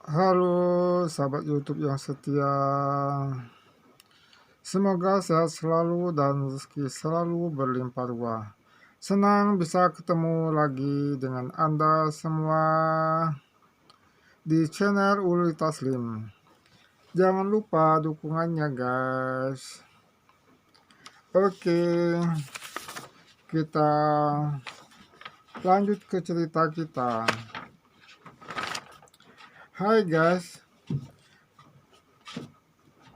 Halo sahabat YouTube yang setia, semoga sehat selalu dan rezeki selalu berlimpah ruah. Senang bisa ketemu lagi dengan Anda semua di channel Uli Taslim. Jangan lupa dukungannya guys. Oke, kita lanjut ke cerita kita. Hai guys,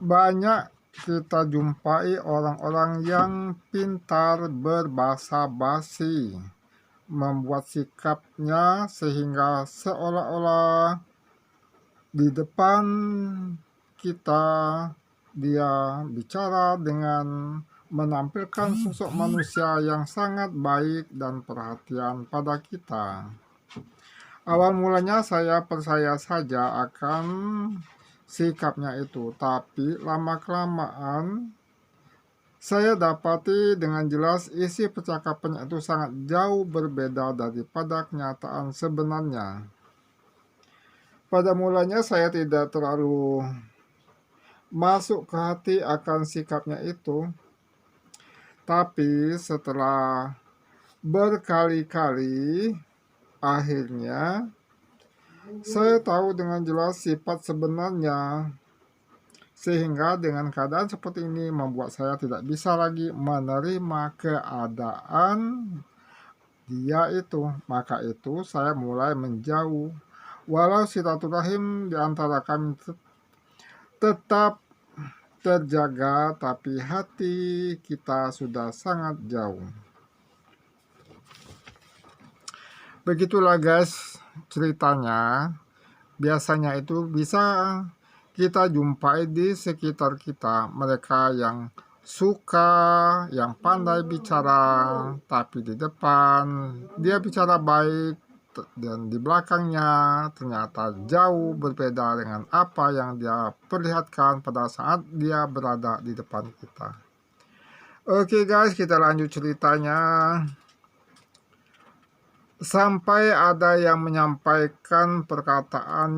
banyak kita jumpai orang-orang yang pintar berbahasa basi, membuat sikapnya sehingga seolah-olah di depan kita dia bicara dengan menampilkan sosok manusia yang sangat baik dan perhatian pada kita. Awal mulanya saya percaya saja akan sikapnya itu, tapi lama-kelamaan saya dapati dengan jelas isi percakapannya itu sangat jauh berbeda daripada kenyataan sebenarnya. Pada mulanya saya tidak terlalu masuk ke hati akan sikapnya itu, tapi setelah berkali-kali akhirnya saya tahu dengan jelas sifat sebenarnya, sehingga dengan keadaan seperti ini membuat saya tidak bisa lagi menerima keadaan dia itu. Maka itu saya mulai menjauh. Walau silaturahim di antara kami tetap terjaga, tapi hati kita sudah sangat jauh. Begitulah guys ceritanya. Biasanya itu bisa kita jumpai di sekitar kita, mereka yang suka, yang pandai bicara, tapi di depan dia bicara baik dan di belakangnya ternyata jauh berbeda dengan apa yang dia perlihatkan pada saat dia berada di depan kita. Oke guys, kita lanjut ceritanya. Sampai ada yang menyampaikan perkataan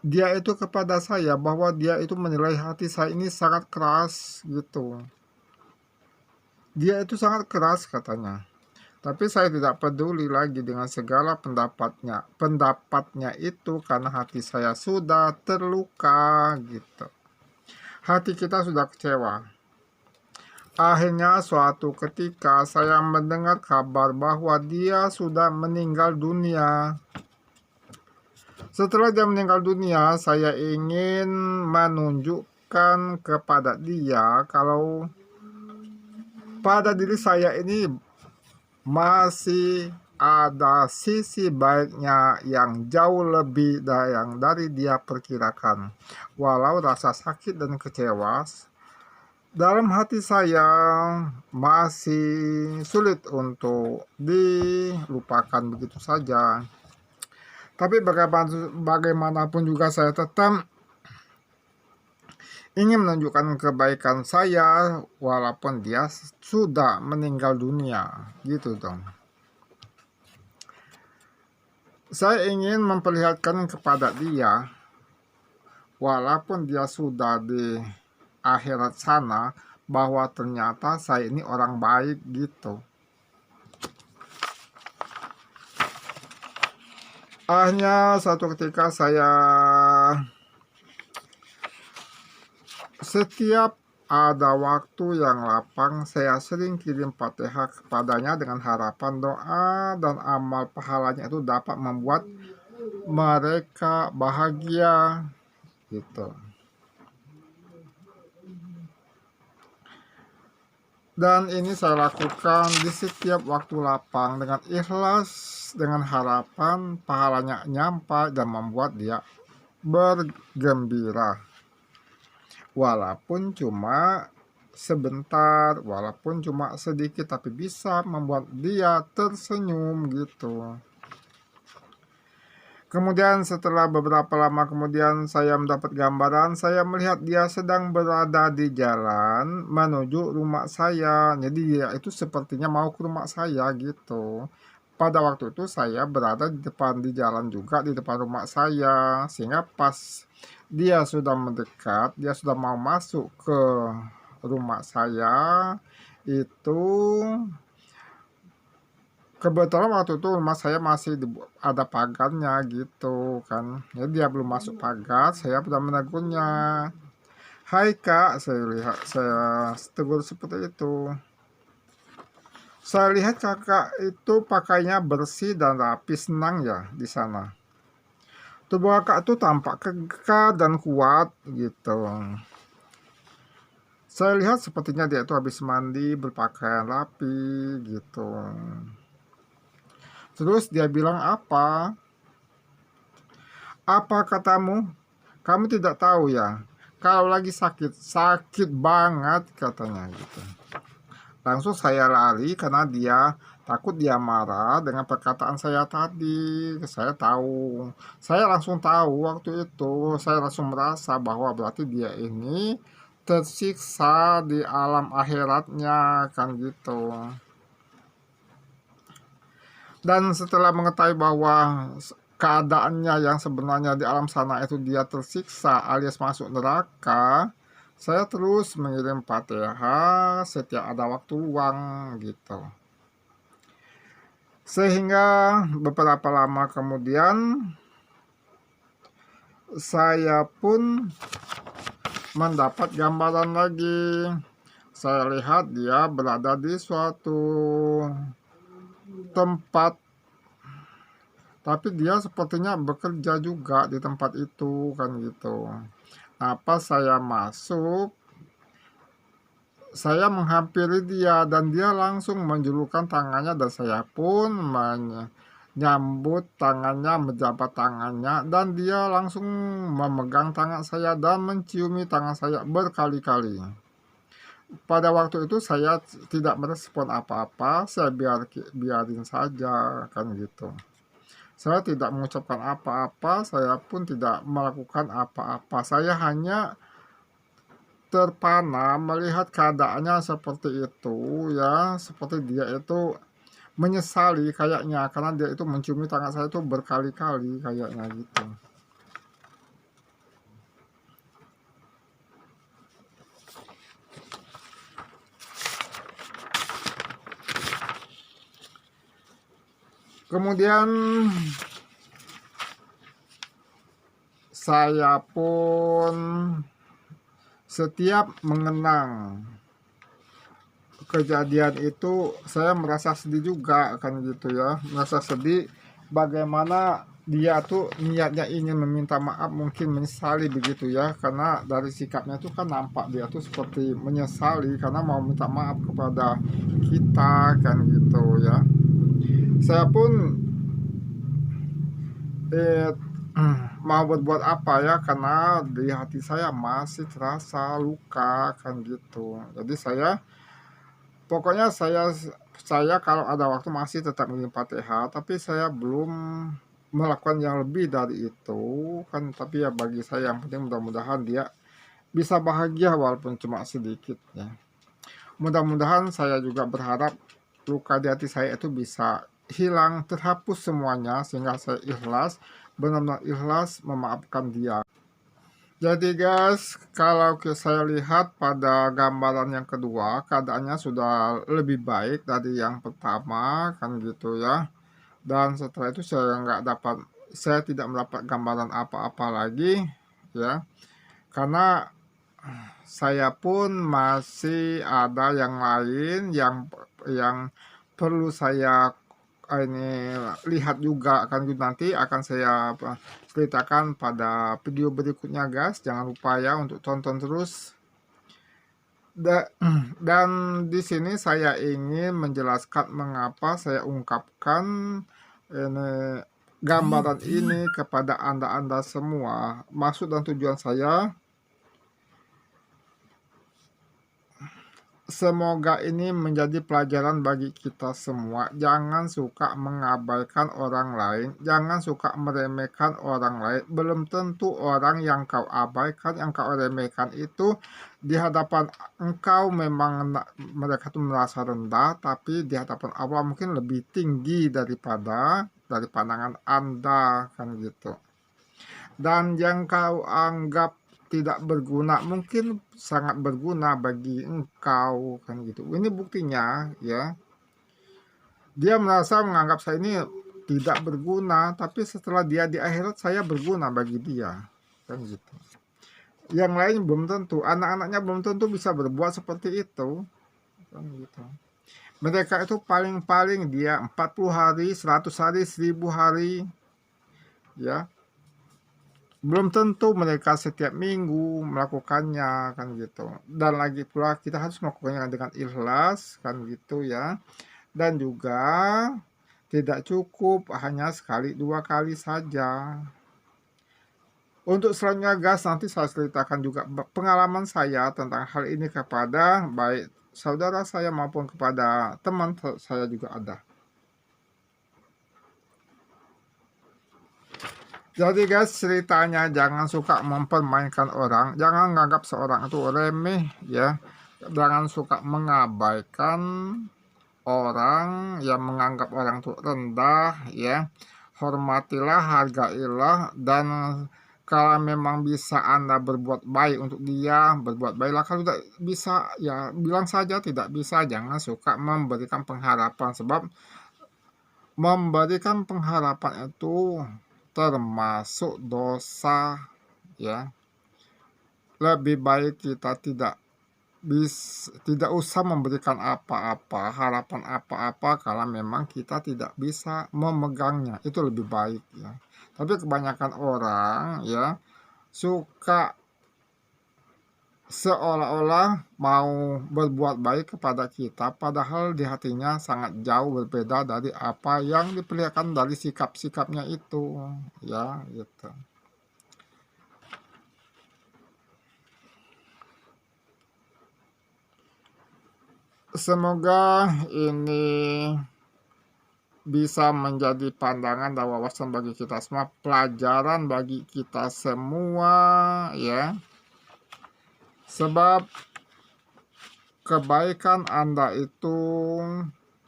dia itu kepada saya, bahwa dia itu menilai hati saya ini sangat keras gitu. Dia itu sangat keras katanya. Tapi saya tidak peduli lagi dengan segala pendapatnya itu, karena hati saya sudah terluka gitu. Hati kita sudah kecewa. Akhirnya suatu ketika saya mendengar kabar bahwa dia sudah meninggal dunia. Setelah dia meninggal dunia, saya ingin menunjukkan kepada dia kalau pada diri saya ini masih ada sisi baiknya yang jauh lebih dari dia perkirakan. Walau rasa sakit dan kecewa dalam hati saya masih sulit untuk dilupakan begitu saja. Tapi bagaimanapun juga saya tetap ingin menunjukkan kebaikan saya walaupun dia sudah meninggal dunia gitu dong. Saya ingin memperlihatkan kepada dia walaupun dia sudah di akhirat sana, bahwa ternyata saya ini orang baik gitu. Akhirnya suatu ketika setiap ada waktu yang lapang, saya sering kirim Fatihah kepadanya dengan harapan doa dan amal pahalanya itu dapat membuat mereka bahagia gitu. Dan ini saya lakukan di setiap waktu lapang dengan ikhlas, dengan harapan pahalanya nyampe dan membuat dia bergembira. Walaupun cuma sebentar, walaupun cuma sedikit, tapi bisa membuat dia tersenyum gitu. Kemudian setelah beberapa lama kemudian saya mendapat gambaran, saya melihat dia sedang berada di jalan menuju rumah saya. Jadi dia itu sepertinya mau ke rumah saya gitu. Pada waktu itu saya berada di jalan juga, di depan rumah saya, sehingga pas dia sudah mendekat, dia sudah mau masuk ke rumah saya, itu kebetulan waktu itu rumah saya masih ada pagarnya gitu kan. Jadi dia belum masuk pagar, saya sudah menegurnya. Hai kak, saya tegur seperti itu. Saya lihat kakak itu pakainya bersih dan rapi, senang ya di sana. Tubuh kakak tuh tampak kekar dan kuat gitu. Saya lihat sepertinya dia itu habis mandi, berpakaian rapi gitu. Terus dia bilang apa? Apa katamu? Kamu tidak tahu ya? Kalau lagi sakit, sakit banget katanya gitu. Langsung saya lari karena dia takut dia marah dengan perkataan saya tadi. Saya langsung tahu waktu itu. Saya langsung merasa bahwa berarti dia ini tersiksa di alam akhiratnya kan gitu. Dan setelah mengetahui bahwa keadaannya yang sebenarnya di alam sana itu dia tersiksa alias masuk neraka, saya terus mengirim Fatihah setiap ada waktu luang gitu. Sehingga beberapa lama kemudian saya pun mendapat gambaran lagi. Saya lihat dia berada di suatu tempat, tapi dia sepertinya bekerja juga di tempat itu kan gitu. Nah, pas saya masuk, saya menghampiri dia dan dia langsung menjulurkan tangannya dan saya pun menyambut tangannya, menjabat tangannya, dan dia langsung memegang tangan saya dan menciumi tangan saya berkali-kali. Pada waktu itu saya tidak merespon apa-apa, saya biarin saja kan gitu. Saya tidak mengucapkan apa-apa, saya pun tidak melakukan apa-apa. Saya hanya terpana melihat keadaannya seperti itu ya, seperti dia itu menyesali kayaknya karena dia itu menciumi tangan saya itu berkali-kali kayaknya gitu. Kemudian saya pun setiap mengenang kejadian itu saya merasa sedih juga kan gitu ya, merasa sedih bagaimana dia tuh niatnya ingin meminta maaf, mungkin menyesali begitu ya, karena dari sikapnya tuh kan nampak dia tuh seperti menyesali karena mau minta maaf kepada kita kan gitu ya. Saya pun eh, mau berbuat apa ya, karena di hati saya masih terasa luka kan gitu. Jadi pokoknya saya kalau ada waktu masih tetap minum Fatihah, tapi saya belum melakukan yang lebih dari itu kan. Tapi ya bagi saya yang penting mudah-mudahan dia bisa bahagia walaupun cuma sedikit ya. Mudah-mudahan saya juga berharap luka di hati saya itu bisa hilang, terhapus semuanya sehingga saya ikhlas, benar-benar ikhlas memaafkan dia. Jadi guys, kalau saya lihat pada gambaran yang kedua, keadaannya sudah lebih baik dari yang pertama kan gitu ya. Dan setelah itu saya tidak mendapat gambaran apa-apa lagi ya. Karena saya pun masih ada yang lain yang perlu saya ini lihat juga kan gitu. Nanti akan saya ceritakan pada video berikutnya guys. Jangan lupa ya untuk tonton terus. Dan di sini saya ingin menjelaskan mengapa saya ungkapkan ini gambaran ini kepada anda-anda semua. Maksud dan tujuan saya Semoga ini menjadi pelajaran bagi kita semua. Jangan suka mengabaikan orang lain, jangan suka meremehkan orang lain. Belum tentu orang yang kau abaikan, yang kau remehkan itu di hadapan engkau memang mereka tuh merasa rendah, tapi di hadapan Allah mungkin lebih tinggi daripada dari pandangan Anda, kan gitu. Dan yang kau anggap tidak berguna mungkin sangat berguna bagi engkau, kan gitu. Ini buktinya ya, dia merasa menganggap saya ini tidak berguna, tapi setelah dia di akhirat saya berguna bagi dia, kan gitu. Yang lain belum tentu, anak-anaknya belum tentu bisa berbuat seperti itu, kan gitu. Mereka itu paling-paling dia 40 hari, 100 hari, 1000 hari, ya. Belum tentu mereka setiap minggu melakukannya, kan gitu. Dan lagi pula kita harus melakukannya dengan ikhlas, kan gitu ya. Dan juga tidak cukup hanya sekali dua kali saja. Untuk selanjutnya gas, nanti saya ceritakan juga pengalaman saya tentang hal ini kepada baik saudara saya maupun kepada teman saya juga ada. Jadi guys, ceritanya jangan suka mempermainkan orang, jangan menganggap seorang itu remeh ya. Jangan suka mengabaikan orang yang menganggap orang itu rendah ya. Hormatilah, hargailah, dan kalau memang bisa Anda berbuat baik untuk dia, berbuat baiklah. Kalau tidak bisa ya bilang saja tidak bisa. Jangan suka memberikan pengharapan, sebab memberikan pengharapan itu termasuk dosa ya. Lebih baik kita tidak usah memberikan apa-apa, harapan apa-apa kalau memang kita tidak bisa memegangnya. Itu lebih baik ya. Tapi kebanyakan orang ya suka seolah-olah mau berbuat baik kepada kita, padahal di hatinya sangat jauh berbeda dari apa yang diperlihatkan dari sikap-sikapnya itu, ya gitu. Semoga ini bisa menjadi pandangan dan wawasan bagi kita semua, pelajaran bagi kita semua ya. Sebab kebaikan Anda itu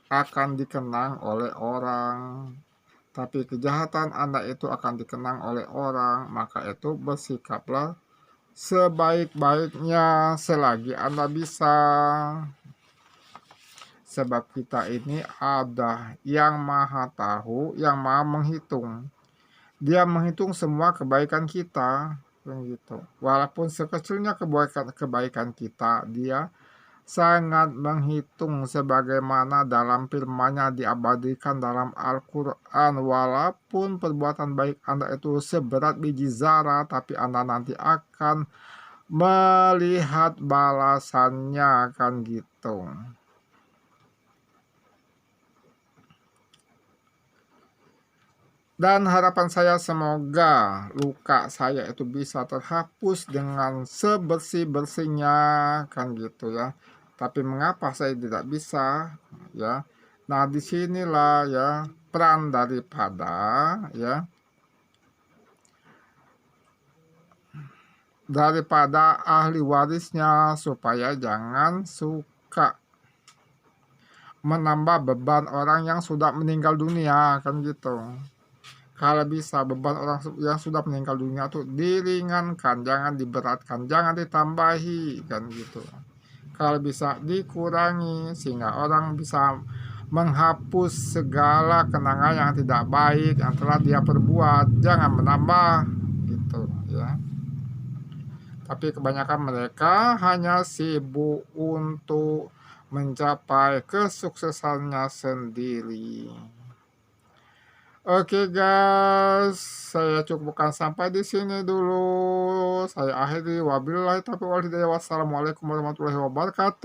akan dikenang oleh orang, tapi kejahatan Anda itu akan dikenang oleh orang. Maka itu bersikaplah sebaik-baiknya selagi Anda bisa. Sebab kita ini ada yang maha tahu, yang maha menghitung. Dia menghitung semua kebaikan kita, begitu. Walaupun sekecilnya kebaikan kita, dia sangat menghitung, sebagaimana dalam firman-Nya diabadikan dalam Al-Quran. Walaupun perbuatan baik Anda itu seberat biji zarah, tapi Anda nanti akan melihat balasannya, kan gitu. Dan harapan saya semoga luka saya itu bisa terhapus dengan sebersih-bersihnya, kan gitu ya. Tapi mengapa saya tidak bisa ya? Nah, disinilah ya peran daripada ahli warisnya, supaya jangan suka menambah beban orang yang sudah meninggal dunia, kan gitu. Kalau bisa beban orang yang sudah meninggal dunia tuh diringankan, jangan diberatkan, jangan ditambahi, kan gitu. Kalau bisa dikurangi sehingga orang bisa menghapus segala kenangan yang tidak baik yang telah dia perbuat, jangan menambah gitu ya. Tapi kebanyakan mereka hanya sibuk untuk mencapai kesuksesannya sendiri. Oke guys, saya cukupkan sampai di sini dulu. Saya akhiri, wabillahi taufiq wal hidayah. Wassalamualaikum warahmatullahi wabarakatuh.